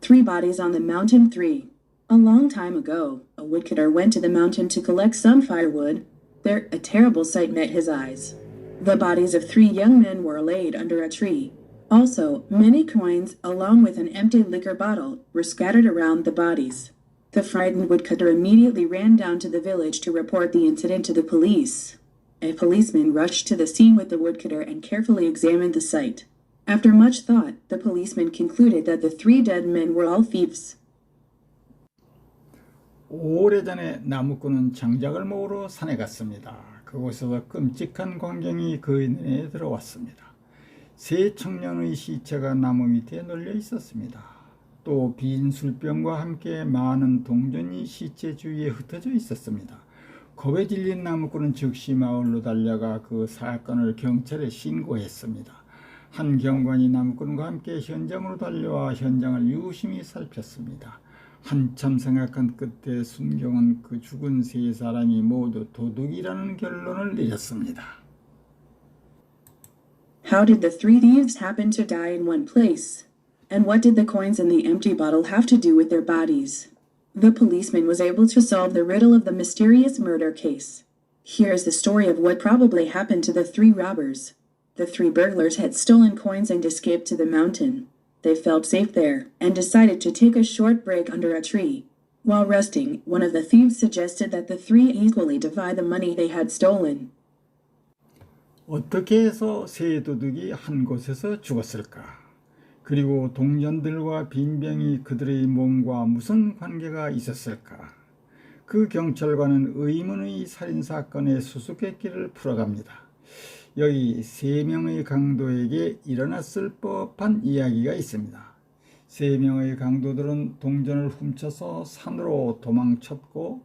Three bodies on the mountain 3. A long time ago, a woodcutter went to the mountain to collect some firewood. There, a terrible sight met his eyes. The bodies of 3 young men were laid under a tree. Also, many coins, along with an empty liquor bottle, were scattered around the bodies. The frightened woodcutter immediately ran down to the village to report the incident to the police. A policeman rushed to the scene with the woodcutter and carefully examined the site. After much thought, the policeman concluded that the 3 dead men were all thieves. 오래전에 나무꾼은 장작을 모으러 산에 갔습니다. 그곳에서 끔찍한 광경이 그의 눈에 들어왔습니다. 3 청년의 시체가 나무 밑에 널려 있었습니다. 또 빈 술병과 함께 많은 동전이 시체 주위에 흩어져 있었습니다. 겁에 질린 나무꾼은 즉시 마을로 달려가 그 사건을 경찰에 신고했습니다. 한 경관이 나무꾼과 함께 현장으로 달려와 현장을 유심히 살폈습니다. 한참 생각한 끝에 순경은 그 죽은 3 사람이 모두 도둑이라는 결론을 내렸습니다. How did the 3 thieves happen to die in one place? And what did the coins in the empty bottle have to do with their bodies? The policeman was able to solve the riddle of the mysterious murder case. Here is the story of what probably happened to the 3 robbers. The 3 burglars had stolen coins and escaped to the mountain. They felt safe there and decided to take a short break under a tree. While resting, one of the thieves suggested that the 3 equally divide the money they had stolen. 어떻게 해서 3 도둑이 한 곳에서 죽었을까? 그리고 동전들과 빈병이 그들의 몸과 무슨 관계가 있었을까? 그 경찰관은 의문의 살인사건의 수수께끼를 풀어갑니다. 여기 3명의 강도에게 일어났을 법한 이야기가 있습니다. 3명의 강도들은 동전을 훔쳐서 산으로 도망쳤고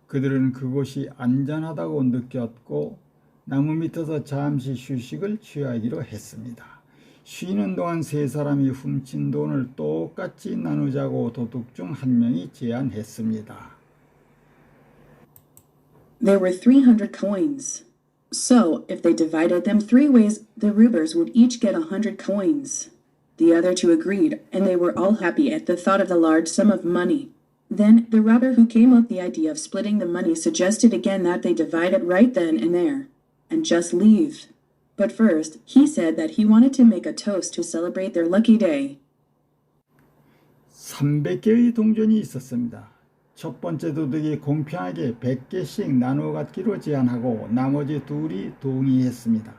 그들은 그곳이 안전하다고 느꼈고 나무 밑에서 잠시 휴식을 취하기로 했습니다. 쉬는 동안 3 사람이 훔친 돈을 똑같이 나누자고 도둑 중 1명이 제안했습니다. There were 300 coins. So, if they divided them 3 ways, the robbers would each get 100 coins. The other 2 agreed, and they were all happy at the thought of the large sum of money. Then, the robber who came up with the idea of splitting the money suggested again that they divide it right then and there, and just leave. But first, he said that he wanted to make a toast to celebrate their lucky day. 300개의 동전이 있었습니다. 첫 번째 도둑이 공평하게 100개씩 나누어 갖기로 제안하고 나머지 2이 동의했습니다.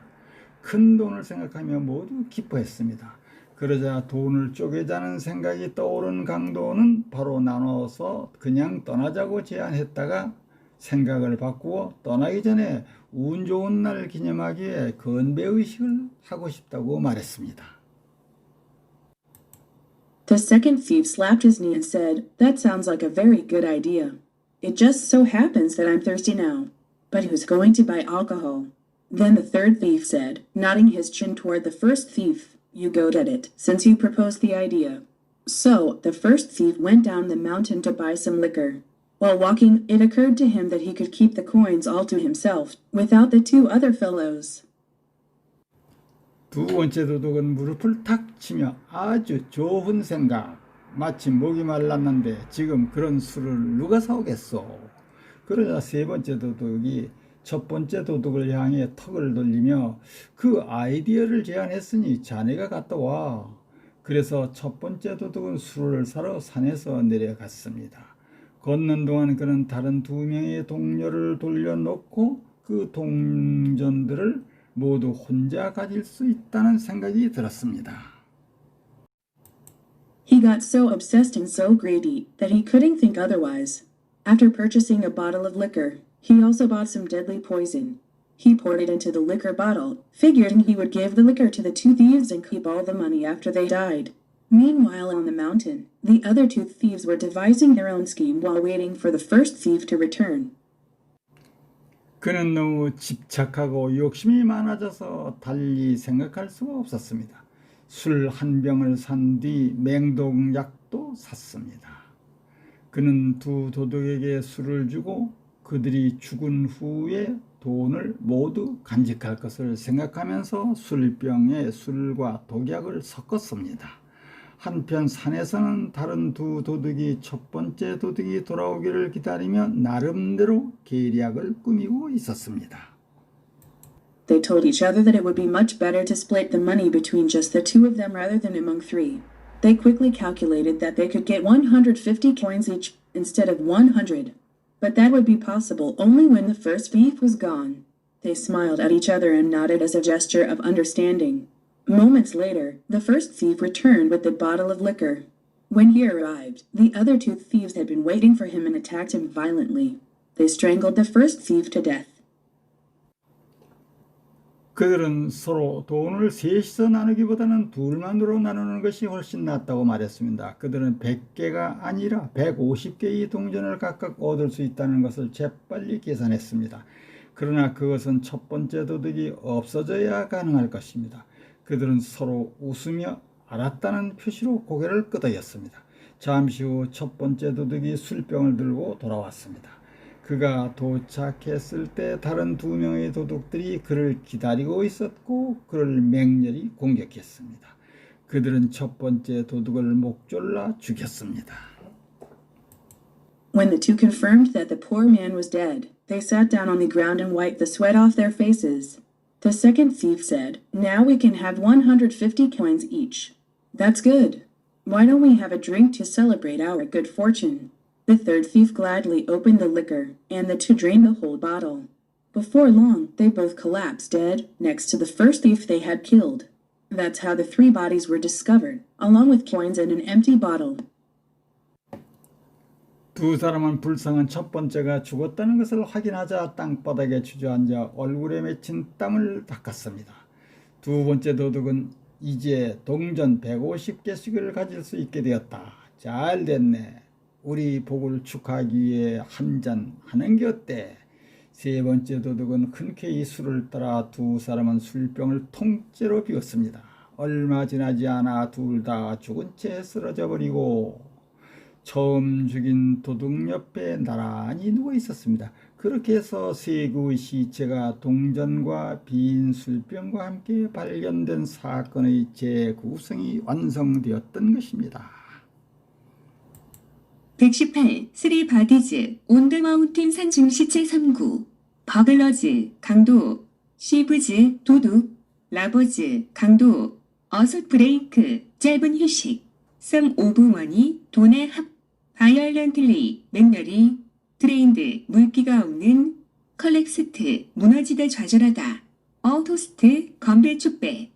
큰 돈을 생각하며 모두 기뻐했습니다. 그러자 돈을 쪼개자는 생각이 떠오른 강도는 바로 나눠서 그냥 떠나자고 제안했다가 생각을 바꾸어 떠나기 전에 운 좋은 날 기념하기에 건배의식을 하고 싶다고 말했습니다. The second thief slapped his knee and said, "That sounds like a very good idea. It just so happens that I'm thirsty now." But he was going to buy alcohol. Then the third thief said, nodding his chin toward the first thief, "You go get it, since you proposed the idea." So, the first thief went down the mountain to buy some liquor. While walking, it occurred to him that he could keep the coins all to himself, without the 2 other fellows. 2 번째 도둑은 무릎을 탁 치며 아주 좋은 생각. 마침 목이 말랐는데 지금 그런 술을 누가 사오겠소? 그러자 3 번째 도둑이 첫 번째 도둑을 향해 턱을 돌리며 그 아이디어를 제안했으니 자네가 갔다 와. 그래서 첫 번째 도둑은 술을 사러 산에서 내려갔습니다. 걷는 동안 그는 다른 2명의 동료를 돌려놓고 그 동전들을 모두 혼자 가질 수 있다는 생각이 들었습니다. He got so obsessed and so greedy that he couldn't think otherwise. After purchasing a bottle of liquor, he also bought some deadly poison. He poured it into the liquor bottle, figuring he would give the liquor to the 2 thieves and keep all the money after they died. Meanwhile, on the mountain, the other 2 thieves were devising their own scheme while waiting for the first thief to return. 그는 너무 집착하고 욕심이 많아져서 달리 생각할 수가 없었습니다. 술 1병을 산 뒤 맹독약도 샀습니다. 그는 2 도둑에게 술을 주고 그들이 죽은 후에 돈을 모두 간직할 것을 생각하면서 술병에 술과 독약을 섞었습니다. 한편 산에서는 다른 두 도둑이 첫 번째 도둑이 돌아오기를 기다리며 나름대로 계략을 꾸미고 있었습니다. They told each other that it would be much better to split the money between just the two of them rather than among three. They quickly calculated that they could get 150 coins each instead of 100. But that would be possible only when the first thief was gone. They smiled at each other and nodded as a gesture of understanding. Moments later, the first thief returned with the bottle of liquor. When he arrived, the other two thieves had been waiting for him and attacked him violently. They strangled the first thief to death. 그들은 서로 돈을 셋이서 나누기보다는 둘만으로 나누는 것이 훨씬 낫다고 말했습니다. 그들은 100개가 아니라 150개의 동전을 각각 얻을 수 있다는 것을 재빨리 계산했습니다. 그러나 그것은 첫 번째 도둑이 없어져야 가능할 것입니다. 그들은 서로 웃으며 알았다는 표시로 고개를 끄덕였습니다. 잠시 후 첫 번째 도둑이 술병을 들고 돌아왔습니다. 그가 도착했을 때 다른 두 명의 도둑들이 그를 기다리고 있었고 그를 맹렬히 공격했습니다. 그들은 첫 번째 도둑을 목졸라 죽였습니다. When the two confirmed that the poor man was dead, they sat down on the ground and wiped the sweat off their faces. The second thief said, "Now we can have 150 coins each. That's good. Why don't we have a drink to celebrate our good fortune?" The third thief gladly opened the liquor, and the two drained the whole bottle. Before long, they both collapsed dead next to the first thief they had killed. That's how the three bodies were discovered, along with coins and an empty bottle. 두 사람은 불쌍한 첫 번째가 죽었다는 것을 확인하자 땅바닥에 주저앉아 얼굴에 맺힌 땀을 닦았습니다. 두 번째 도둑은 이제 동전 150개씩을 가질 수 있게 되었다. 잘 됐네. 우리 복을 축하하기 위해 한잔 하는 게 어때? 세 번째 도둑은 흔쾌히 술을 따라 두 사람은 술병을 통째로 비웠습니다. 얼마 지나지 않아 둘 다 죽은 채 쓰러져 버리고 처음 죽인 도둑 옆에 나란히 누워 있었습니다. 그렇게 해서 세 구의 시체가 동전과 빈 술병과 함께 발견된 사건의 재구성이 완성되었던 것입니다. 118. 쓰리 바디즈 온 더 마운틴 산중 시체 3구 버글러즈 강도 시브즈 도둑 라버즈 강도 어쌔 브레이크 짧은 휴식 썸 오브 머니 돈의 합 바이올런틀리 맹렬히 트레인드 물기가 없는 컬렉스트 무너지다 좌절하다 어토스트 건배 축배